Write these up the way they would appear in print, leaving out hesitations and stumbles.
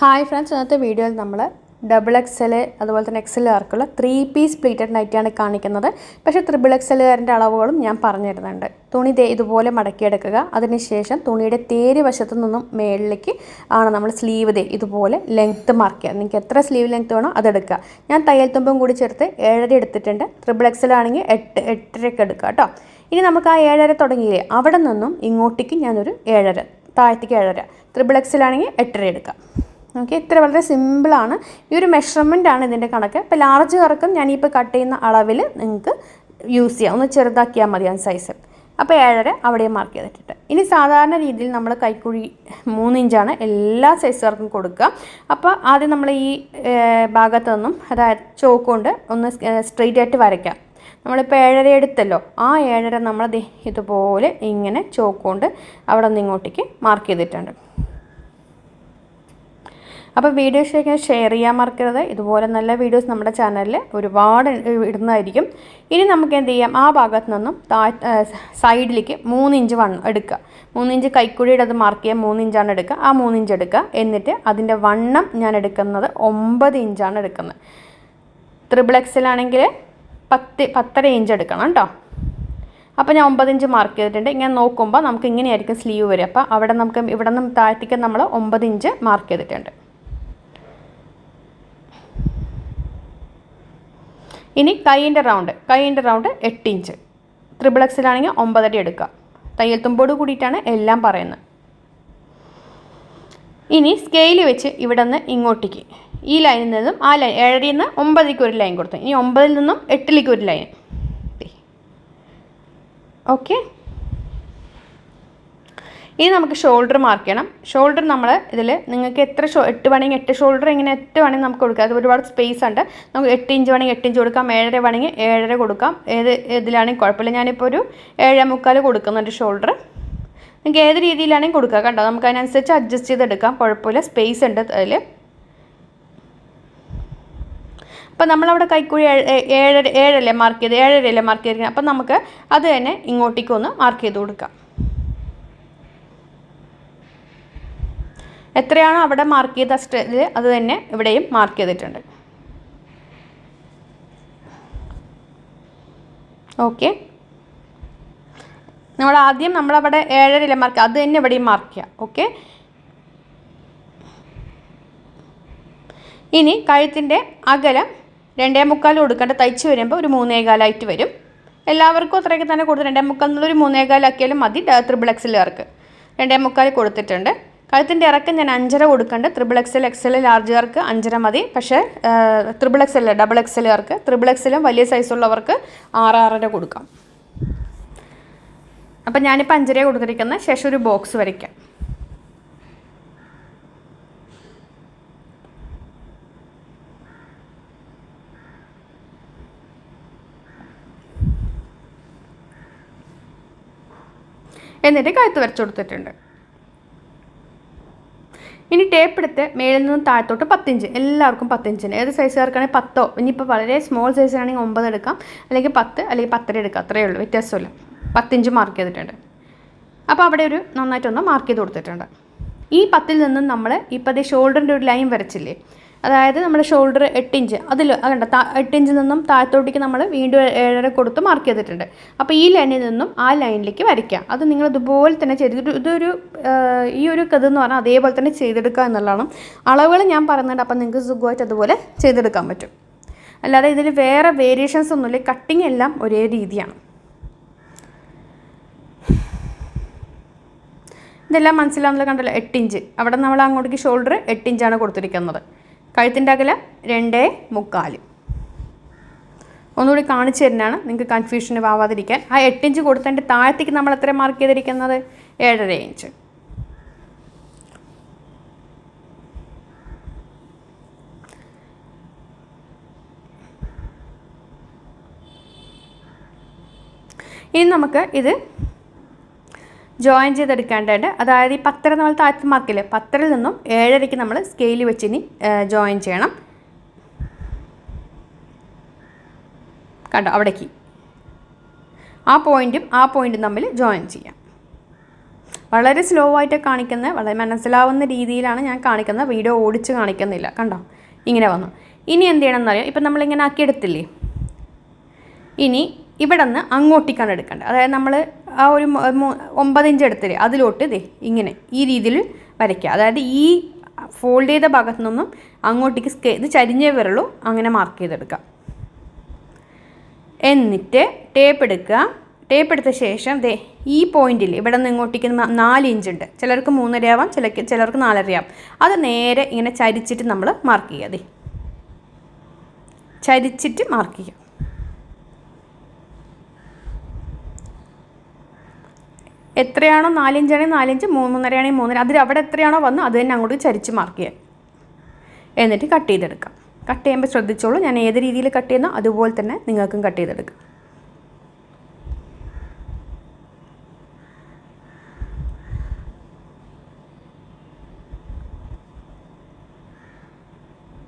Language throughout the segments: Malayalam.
ഹായ് ഫ്രണ്ട്സ്, ഇന്നത്തെ വീഡിയോയിൽ നമ്മൾ XXL അതുപോലെ തന്നെ XLകാർക്കുള്ള 3 പീസ് പ്ലീറ്റഡ് നൈറ്റിയാണ് കാണിക്കുന്നത്. പക്ഷേ XXLകാരൻ്റെ അളവുകളും ഞാൻ പറഞ്ഞു തരുന്നുണ്ട്. തുണി ഇതുപോലെ മടക്കിയെടുക്കുക. അതിനുശേഷം തുണിയുടെ തേര് വശത്തു നിന്നും മേളിലേക്ക് ആണ് നമ്മൾ സ്ലീവ് ഇതുപോലെ ലെങ്ത്ത് മാർക്ക് ചെയ്യുക. നിങ്ങൾക്ക് എത്ര സ്ലീവ് ലെങ്ത്ത് വേണോ അതെടുക്കുക. ഞാൻ തയ്യൽ തുമ്പും കൂടി ചേർത്ത് 7.5 എടുത്തിട്ടുണ്ട്. XXL ആണെങ്കിൽ 8.5 എടുക്കുക കേട്ടോ. ഇനി നമുക്ക് ആ 7.5 തുടങ്ങിയില്ലേ, അവിടെ നിന്നും ഇങ്ങോട്ടേക്ക് ഞാനൊരു 7.5, താഴത്തേക്ക് 7.5. XXL ആണെങ്കിൽ 8.5 എടുക്കാം. ഓക്കെ, ഇത്ര വളരെ സിമ്പിളാണ്. ഈ ഒരു മെഷർമെൻ്റ് ആണ് ഇതിൻ്റെ കണക്ക്. ഇപ്പോൾ ലാർജ് കറക്കും ഞാനിപ്പോൾ കട്ട് ചെയ്യുന്ന അളവിൽ നിങ്ങൾക്ക് യൂസ് ചെയ്യാം. ഒന്ന് ചെറുതാക്കിയാൽ മതി ആ സൈസ്. അപ്പോൾ 7.5 അവിടെ മാർക്ക് ചെയ്തിട്ടുണ്ട്. ഇനി സാധാരണ രീതിയിൽ നമ്മൾ കൈക്കുഴി 3 ഇഞ്ചാണ് എല്ലാ സൈസുകാർക്കും കൊടുക്കുക. അപ്പോൾ ആദ്യം നമ്മൾ ഈ ഭാഗത്തു നിന്നും, അതായത് ചോക്ക് കൊണ്ട് ഒന്ന് സ്ട്രെയിറ്റ് ആയിട്ട് വരയ്ക്കാം. നമ്മളിപ്പോൾ 7.5 എടുത്തല്ലോ, ആ 7.5 നമ്മൾ ഇതുപോലെ ഇങ്ങനെ ചോക്ക് കൊണ്ട് അവിടെ നിന്ന് ഇങ്ങോട്ടേക്ക് മാർക്ക് ചെയ്തിട്ടുണ്ട്. അപ്പോൾ വീഡിയോസ് ഷെയർ ചെയ്യാൻ മറക്കരുത്. ഇതുപോലെ നല്ല വീഡിയോസ് നമ്മുടെ ചാനലിൽ ഒരുപാട് ഇടുന്നതായിരിക്കും. ഇനി നമുക്ക് എന്ത് ചെയ്യാം, ആ ഭാഗത്ത് നിന്നും സൈഡിലേക്ക് 3 ഇഞ്ച് എടുക്കുക. 3 ഇഞ്ച് കൈക്കുഴിയുടെ അത് മാർക്ക് ചെയ്യാം. 3 ഇഞ്ചാണ് എടുക്കുക. ആ 3 ഇഞ്ച് എടുക്കുക. എന്നിട്ട് അതിൻ്റെ വണ്ണം ഞാൻ എടുക്കുന്നത് 9 ഇഞ്ചാണ് എടുക്കുന്നത്. XXL ആണെങ്കിൽ 10.5 ഇഞ്ച് എടുക്കണം കേട്ടോ. അപ്പോൾ ഞാൻ 9 ഇഞ്ച് മാർക്ക് ചെയ്തിട്ടുണ്ട്. ഇങ്ങനെ നോക്കുമ്പോൾ നമുക്ക് ഇങ്ങനെയായിരിക്കും സ്ലീവ് വരിക. അപ്പോൾ അവിടെ നമുക്ക് ഇവിടെ നിന്നും താഴത്തേക്ക് നമ്മൾ 9 ഇഞ്ച് മാർക്ക് ചെയ്തിട്ടുണ്ട്. ഇനി കൈയിൻ്റെ റൗണ്ട് 8 ഇഞ്ച്. XXL ആണെങ്കിൽ 9.5 എടുക്കുക. തയ്യൽ തുമ്പോട് കൂടിയിട്ടാണ് എല്ലാം പറയുന്നത്. ഇനി സ്കെയിൽ വെച്ച് ഇവിടെ നിന്ന് ഇങ്ങോട്ടേക്ക് ഈ ലൈനിൽ നിന്നും ആ ലൈൻ 7.5 നിന്ന് 9ലേക്ക് ഒരു ലൈൻ കൊടുത്തു. ഇനി 9ൽ നിന്നും 8ലേക്ക് ഒരു ലൈൻ. ഓക്കെ, ഇനി നമുക്ക് ഷോൾഡർ മാർക്ക് ചെയ്യണം. ഷോൾഡർ നമ്മൾ ഇതിൽ നിങ്ങൾക്ക് എത്ര 8 വേണമെങ്കിൽ 8 ഷോൾഡർ ഇങ്ങനെ 8 വേണമെങ്കിൽ നമുക്ക് കൊടുക്കാം. അത് ഒരുപാട് സ്പേസ് ഉണ്ട്. നമുക്ക് 8 ഇഞ്ച് വേണമെങ്കിൽ 8 ഇഞ്ച് കൊടുക്കാം. 7.5 വേണമെങ്കിൽ 7.5 കൊടുക്കാം. ഇതിലാണെങ്കിൽ കുഴപ്പമില്ല. ഞാനിപ്പോൾ ഒരു 7.25 കൊടുക്കുന്നുണ്ട് ഷോൾഡർ. നിങ്ങൾക്ക് ഏത് രീതിയിലാണെങ്കിൽ കൊടുക്കുക കണ്ടോ. നമുക്ക് അതിനനുസരിച്ച് അഡ്ജസ്റ്റ് ചെയ്തെടുക്കാം, കുഴപ്പമില്ല. സ്പേസ് ഉണ്ട് അതിൽ. അപ്പോൾ നമ്മളവിടെ കൈക്കുഴി 7.5 മാർക്ക് ചെയ്ത് 7.5 മാർക്ക് ചെയ്തിരിക്കുന്നത്. അപ്പം നമുക്ക് അത് തന്നെ ഇങ്ങോട്ടേക്കൊന്ന് മാർക്ക് ചെയ്ത് കൊടുക്കാം. എത്രയാണോ അവിടെ മാർക്ക് ചെയ്ത സ്റ്റേജിൽ അത് തന്നെ ഇവിടെയും മാർക്ക് ചെയ്തിട്ടുണ്ട്. ഓക്കെ, നമ്മളവിടെ 7.5 മാർക്ക്, അത് തന്നെ ഇവിടെയും മാർക്ക് ചെയ്യാം. ഓക്കെ, ഇനി കഴുത്തിൻ്റെ അകലം 2.25 കൊടുക്കേണ്ട. തയ്ച്ച് വരുമ്പോൾ ഒരു 3.25 വരും. എല്ലാവർക്കും അത്രയൊക്കെ തന്നെ കൊടുത്ത് 2.25 എന്നുള്ളൊരു 3.25 ആക്കിയാലും മതി. XXLകാർക്ക് 2.25 കൊടുത്തിട്ടുണ്ട്. കഴുത്തിൻ്റെ ഇറക്കം ഞാൻ 5.5 കൊടുക്കേണ്ട. XXL ലാർജുകാർക്ക് 5.5 മതി. പക്ഷേ XXLകാർക്ക് XXLും വലിയ സൈസുള്ളവർക്ക് 6.5 കൊടുക്കാം. അപ്പം ഞാനിപ്പോൾ 5.5 കൊടുത്തിരിക്കുന്നത്. ശേഷം ഒരു ബോക്സ് വരയ്ക്കാം. എന്നിട്ട് കഴുത്ത് വരച്ചു കൊടുത്തിട്ടുണ്ട്. ഇനി ടേപ്പ് എടുത്ത് മേളിൽ നിന്നും താഴത്തോട്ട് 10 ഇഞ്ച്. എല്ലാവർക്കും 10 ഇഞ്ചിന്. ഏത് സൈസുകാർക്കാണെങ്കിൽ 10, ഇനിയിപ്പോൾ വളരെ സ്മോൾ സൈസാണെങ്കിൽ 9 എടുക്കാം, അല്ലെങ്കിൽ 10, അല്ലെങ്കിൽ 10.5 എടുക്കാം. അത്രയേ ഉള്ളൂ, വ്യത്യാസമില്ല. 10 ഇഞ്ച് മാർക്ക് ചെയ്തിട്ടുണ്ട്. അപ്പോൾ അവിടെ ഒരു നന്നായിട്ടൊന്ന് മാർക്ക് ചെയ്ത് കൊടുത്തിട്ടുണ്ട്. ഈ 10ൽ നിന്നും നമ്മൾ ഇപ്പോൾ അതേ ഷോൾഡറിൻ്റെ ഒരു ലൈൻ വരച്ചില്ലേ, അതായത് നമ്മുടെ ഷോൾഡർ 8 ഇഞ്ച്, അതിൽ കണ്ട 8 ഇഞ്ചിൽ നിന്നും താഴത്തോട്ടേക്ക് നമ്മൾ വീണ്ടും 7.5 കൊടുത്ത് മാർക്ക് ചെയ്തിട്ടുണ്ട്. അപ്പോൾ ഈ ലൈനിൽ നിന്നും ആ ലൈനിലേക്ക് വരയ്ക്കാം. അത് നിങ്ങൾ ഇതുപോലെ തന്നെ ചെയ്തിട്ട് ഈ ഒരു കഥയെന്ന് പറഞ്ഞാൽ അതേപോലെ തന്നെ ചെയ്തെടുക്കുക എന്നുള്ളതാണ്. അളവുകൾ ഞാൻ പറയുന്നുണ്ട്. അപ്പോൾ നിങ്ങൾക്ക് സുഖമായിട്ട് അതുപോലെ ചെയ്തെടുക്കാൻ പറ്റും. അല്ലാതെ ഇതിൽ വേറെ വേരിയേഷൻസ് ഒന്നുമില്ല. കട്ടിങ് എല്ലാം ഒരേ രീതിയാണ്. ഇതെല്ലാം മനസ്സിലാവുന്നത് കണ്ടല്ലോ. 8 ഇഞ്ച് അവിടെ നമ്മൾ അങ്ങോട്ടേക്ക് ഷോൾഡർ 8 ഇഞ്ചാണ് കൊടുത്തിരിക്കുന്നത്. കഴുത്തിൻ്റെ അകലം 2.25. ഒന്നുകൂടി കാണിച്ചു തരുന്നതാണ് നിങ്ങൾക്ക് കൺഫ്യൂഷൻ ആവാതിരിക്കാൻ. ആ 8 ഇഞ്ച് കൊടുത്തതിൻ്റെ താഴത്തേക്ക് നമ്മൾ എത്ര മാർക്ക് ചെയ്തിരിക്കുന്നത്? 7.5 ഇഞ്ച്. ഇനി നമുക്ക് ഇത് ജോയിൻ ചെയ്തെടുക്കേണ്ടതുണ്ട്. അതായത് ഈ 10 നമ്മൾ താഴത്ത് മാർക്കില്ലേ, 10ൽ നിന്നും 7.5 നമ്മൾ സ്കെയിൽ വെച്ച് ഇനി ജോയിൻ ചെയ്യണം. കണ്ടോ, അവിടേക്ക് ആ പോയിൻറ്റും തമ്മിൽ ജോയിൻ ചെയ്യാം. വളരെ സ്ലോ ആയിട്ട് കാണിക്കുന്നത്, വളരെ മനസ്സിലാവുന്ന രീതിയിലാണ് ഞാൻ കാണിക്കുന്നത്. വീഡിയോ ഓടിച്ച് കാണിക്കുന്നില്ല. കണ്ടോ, ഇങ്ങനെ വന്നു. ഇനി എന്ത് ചെയ്യണമെന്ന് അറിയാം. ഇപ്പം നമ്മളിങ്ങനെ ആക്കി എടുത്തില്ലേ, ഇനി ഇവിടെ നിന്ന് അങ്ങോട്ടേക്കാണ് എടുക്കേണ്ടത്. അതായത് നമ്മൾ ആ ഒരു 9 ഇഞ്ച് എടുത്തില്ലേ, അതിലോട്ട് ഇതേ ഇങ്ങനെ ഈ രീതിയിൽ വരയ്ക്കുക. അതായത് ഈ ഫോൾഡ് ചെയ്ത ഭാഗത്തു നിന്നും അങ്ങോട്ടേക്ക് ഇത് ചരിഞ്ഞേ വരുള്ളൂ, അങ്ങനെ മാർക്ക് ചെയ്തെടുക്കുക. എന്നിട്ട് ടേപ്പ് എടുക്കുക. ടേപ്പ് എടുത്ത ശേഷം ദേ ഈ പോയിന്റിൽ ഇവിടെ നിന്ന് ഇങ്ങോട്ടേക്ക് 4 ഇഞ്ച് ഉണ്ട്. ചിലർക്ക് 3.5 ആവാം, ചിലർക്ക് 4.5 ആവാം. അത് നേരെ ഇങ്ങനെ ചരിച്ചിട്ട് നമ്മൾ മാർക്ക് ചെയ്യുക. ദേ ചരിച്ചിട്ട് മാർക്ക് ചെയ്യുക. എത്രയാണോ 4 ഇഞ്ചാണെങ്കിൽ 4 ഇഞ്ച്, 3.5 ആണെങ്കിൽ 3.5, അതിൽ അവിടെ എത്രയാണോ വന്ന് അത് തന്നെ അങ്ങോട്ട് ചരിച്ച് മാർക്ക് ചെയ്യുക. എന്നിട്ട് കട്ട് ചെയ്തെടുക്കാം. കട്ട് ചെയ്യുമ്പോൾ ശ്രദ്ധിച്ചോളൂ, ഞാൻ ഏത് രീതിയിൽ കട്ട് ചെയ്യുന്നോ അതുപോലെ തന്നെ നിങ്ങൾക്കും കട്ട് ചെയ്തെടുക്കാം.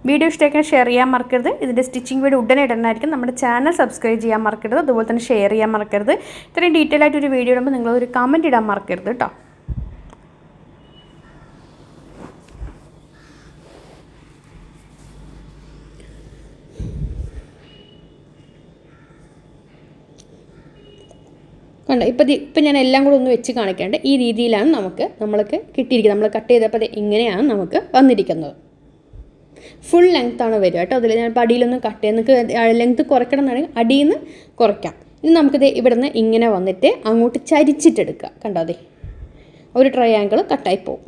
വീഡിയോ ഇഷ്ടമാക്കാൻ ഷെയർ ചെയ്യാൻ മറക്കരുത്. ഇതിൻ്റെ സ്റ്റിച്ചിങ് വീഡിയോ ഉടനെ ഇടുന്നതായിരിക്കും. നമ്മുടെ ചാനൽ സബ്സ്ക്രൈബ് ചെയ്യാൻ മറക്കരുത്. അതുപോലെ തന്നെ ഷെയർ ചെയ്യാൻ മറക്കരുത്. ഇത്രയും ഡീറ്റെയിൽ ആയിട്ടൊരു വീഡിയോ ഇടുമ്പോൾ നിങ്ങളൊരു കമൻറ്റ് ഇടാൻ മറക്കരുത് കേട്ടോ. കണ്ടോ, ഇപ്പം ഞാൻ എല്ലാം കൂടെ ഒന്ന് വെച്ച് കാണിക്കേണ്ട. ഈ രീതിയിലാണ് നമ്മൾക്ക് കിട്ടിയിരിക്കുന്നത്. നമ്മൾ കട്ട് ചെയ്തപ്പോൾ ഇങ്ങനെയാണ് നമുക്ക് വന്നിരിക്കുന്നത്. ഫുൾ ലെങ്ത്താണ് വരിക കേട്ടോ. അതിൽ ഞാൻ അടിയിലൊന്നും കട്ട് ചെയ്യാം. നിങ്ങൾക്ക് ലെങ്ത്ത് കുറയ്ക്കണം എന്നാണെങ്കിൽ അടിയിൽ നിന്ന് കുറയ്ക്കാം. ഇനി നമുക്കിത് ഇവിടെ നിന്ന് ഇങ്ങനെ വന്നിട്ട് അങ്ങോട്ട് ചരിച്ചിട്ടെടുക്കുക. കണ്ടോ, അതെ ഒരു ട്രയാങ്കിൾ കട്ടായി പോവും.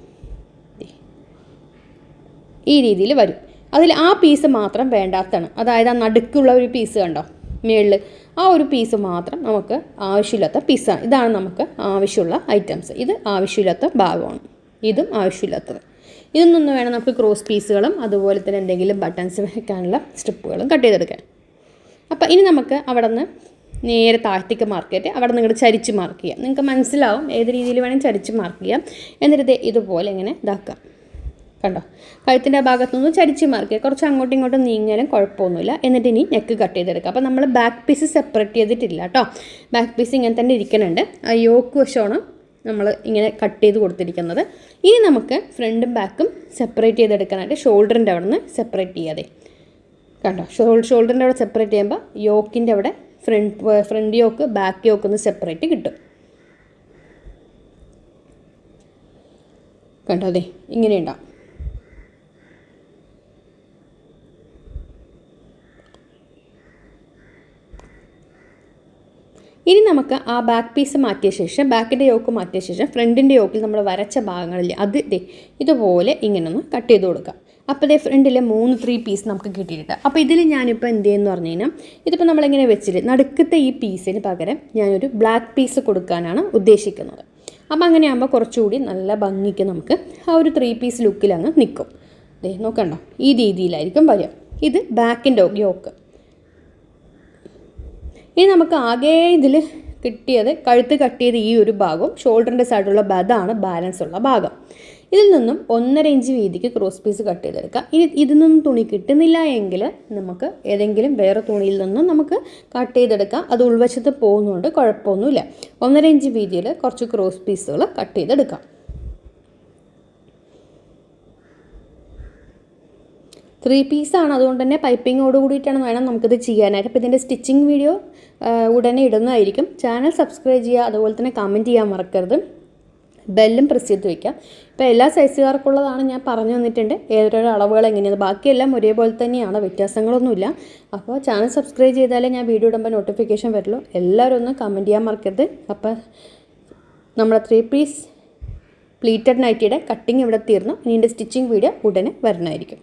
ഈ രീതിയിൽ വരും. അതിൽ ആ പീസ് മാത്രം വേണ്ടാത്തതാണ്. അതായത് ആ നടുക്കുള്ള ഒരു പീസ് കണ്ടോ മുകളിൽ, ആ ഒരു പീസ് മാത്രം നമുക്ക് ആവശ്യമില്ലാത്ത പീസാണ്. ഇതാണ് നമുക്ക് ആവശ്യമുള്ള ഐറ്റംസ്. ഇത് ആവശ്യമില്ലാത്ത ഭാഗമാണ്, ഇതും ആവശ്യമില്ലാത്തത്. ഇതിൽ നിന്ന് വേണം നമുക്ക് ക്രോസ് പീസുകളും അതുപോലെ തന്നെ എന്തെങ്കിലും ബട്ടൺസ് വെക്കാനുള്ള സ്ട്രിപ്പുകളും കട്ട് ചെയ്തെടുക്കാൻ. അപ്പോൾ ഇനി നമുക്ക് അവിടെ നിന്ന് നേരെ താഴത്തേക്ക് മാർക്ക് ചെയ്തിട്ട് അവിടെ നിന്ന് ഇങ്ങോട്ട് ചരിച്ച് മാർക്ക് ചെയ്യാം. നിങ്ങൾക്ക് മനസ്സിലാവും ഏത് രീതിയിൽ വേണമെങ്കിൽ ചരിച്ച് മാർക്ക് ചെയ്യാം. എന്നിട്ട് ഇതുപോലെ ഇങ്ങനെ ഇതാക്കാം. കണ്ടോ, കഴുത്തിൻ്റെ ഭാഗത്തു നിന്ന് ചരിച്ച് മാർക്ക് ചെയ്യുക. കുറച്ച് അങ്ങോട്ടും ഇങ്ങോട്ടും നീങ്ങിയാലും കുഴപ്പമൊന്നുമില്ല. എന്നിട്ട് ഇനി നെക്ക് കട്ട് ചെയ്തെടുക്കുക. അപ്പോൾ നമ്മൾ ബാക്ക് പീസ് സെപ്പറേറ്റ് ചെയ്തിട്ടില്ല കേട്ടോ. ബാക്ക് പീസ് ഇങ്ങനെ തന്നെ ഇരിക്കുന്നുണ്ട്. ആ യോക്ക് വശമാണ് നമ്മൾ ഇങ്ങനെ കട്ട് ചെയ്ത് കൊടുത്തിരിക്കുന്നത്. ഇനി നമുക്ക് ഫ്രണ്ടും ബാക്കും സെപ്പറേറ്റ് ചെയ്തെടുക്കാനായിട്ട് ഷോൾഡറിൻ്റെ അവിടെ നിന്ന് സെപ്പറേറ്റ് ചെയ്യാതെ കണ്ടോ, ഷോൾഡറിൻ്റെ അവിടെ സെപ്പറേറ്റ് ചെയ്യുമ്പോൾ യോക്കിൻ്റെ അവിടെ ഫ്രണ്ട് യോക്ക് ബാക്ക് യോക്ക് ഒന്ന് സെപ്പറേറ്റ് കിട്ടും. കണ്ടോ, അതെ ഇങ്ങനെ ഉണ്ടാവും. ഇനി നമുക്ക് ആ ബാക്ക് പീസ് മാറ്റിയ ശേഷം, ബാക്കിൻ്റെ യോക്ക് മാറ്റിയ ശേഷം ഫ്രണ്ടിൻ്റെ യോക്കിൽ നമ്മൾ വരച്ച ഭാഗങ്ങളില്ലേ അത് ഇതുപോലെ ഇങ്ങനെ ഒന്ന് കട്ട് ചെയ്ത് കൊടുക്കാം. അപ്പോൾ ഫ്രണ്ടിലെ 3 പീസ് നമുക്ക് കിട്ടിയിട്ടുണ്ട്. അപ്പോൾ ഇതിൽ ഞാനിപ്പോൾ എന്ത് ചെയ്യുമെന്ന് പറഞ്ഞു കഴിഞ്ഞാൽ, ഇതിപ്പോൾ നമ്മളിങ്ങനെ വെച്ചിട്ട് നടുക്കത്തെ ഈ പീസിന് പകരം ഞാനൊരു ബ്ലാക്ക് പീസ് കൊടുക്കാനാണ് ഉദ്ദേശിക്കുന്നത്. അപ്പോൾ അങ്ങനെയാകുമ്പോൾ കുറച്ചുകൂടി നല്ല ഭംഗിക്ക് നമുക്ക് ആ ഒരു 3 പീസ് ലുക്കിൽ അങ്ങ് നിൽക്കും. നോക്കണ്ടോ, ഈ രീതിയിലായിരിക്കും വരിക. ഇത് ബാക്കിൻ്റെ യോക്ക്. ഇനി നമുക്ക് ആകെ ഇതിൽ കിട്ടിയത് കഴുത്ത് കട്ട് ചെയ്ത് ഈ ഒരു ഭാഗവും ഷോൾഡറിൻ്റെ സൈഡിലുള്ള അതാണ് ബാലൻസ് ഉള്ള ഭാഗം. ഇതിൽ നിന്നും 1.5 ഇഞ്ച് വീതിക്ക് ക്രോസ് പീസ് കട്ട് ചെയ്തെടുക്കുക. ഇനി ഇതിൽ നിന്നും തുണി കിട്ടുന്നില്ല എങ്കിൽ നമുക്ക് ഏതെങ്കിലും വേറെ തുണിയിൽ നിന്നും നമുക്ക് കട്ട് ചെയ്തെടുക്കാം. അത് ഉൾവശത്ത് പോകുന്നതുകൊണ്ട് കുഴപ്പമൊന്നുമില്ല. 1.5 ഇഞ്ച് വീതിയിൽ കുറച്ച് ക്രോസ് പീസുകൾ കട്ട് ചെയ്തെടുക്കാം. 3 പീസാണ്, അതുകൊണ്ട് തന്നെ പൈപ്പിങ്ങോട് കൂടിയിട്ടാണ് വേണം നമുക്കിത് ചെയ്യാനായിട്ട്. അപ്പോൾ ഇതിൻ്റെ സ്റ്റിച്ചിങ് വീഡിയോ ഉടനെ ഇടുന്നതായിരിക്കും. ചാനൽ സബ്സ്ക്രൈബ് ചെയ്യുക, അതുപോലെ തന്നെ കമൻറ്റ് ചെയ്യാൻ മറക്കരുത്. ബെല്ലും പ്രസ് ചെയ്ത് വയ്ക്കാം. ഇപ്പോൾ എല്ലാ സൈസുകാർക്കുള്ളതാണ് ഞാൻ പറഞ്ഞു തന്നിട്ടുണ്ട്, ഏതൊരു അളവുകൾ എങ്ങനെയാണ്. ബാക്കിയെല്ലാം ഒരേപോലെ തന്നെയാണ്, വ്യത്യാസങ്ങളൊന്നുമില്ല. അപ്പോൾ ചാനൽ സബ്സ്ക്രൈബ് ചെയ്താലേ ഞാൻ വീഡിയോ ഇടുമ്പോൾ നോട്ടിഫിക്കേഷൻ വരുള്ളൂ. എല്ലാവരും ഒന്ന് കമൻറ്റ് ചെയ്യാൻ മറക്കരുത്. അപ്പോൾ നമ്മുടെ 3 പീസ് പ്ലീറ്റഡ് നൈറ്റിയുടെ കട്ടിങ് ഇവിടെ തീർന്നു. ഇനി ഇതിൻ്റെ സ്റ്റിച്ചിങ് വീഡിയോ ഉടനെ വരുന്നതായിരിക്കും.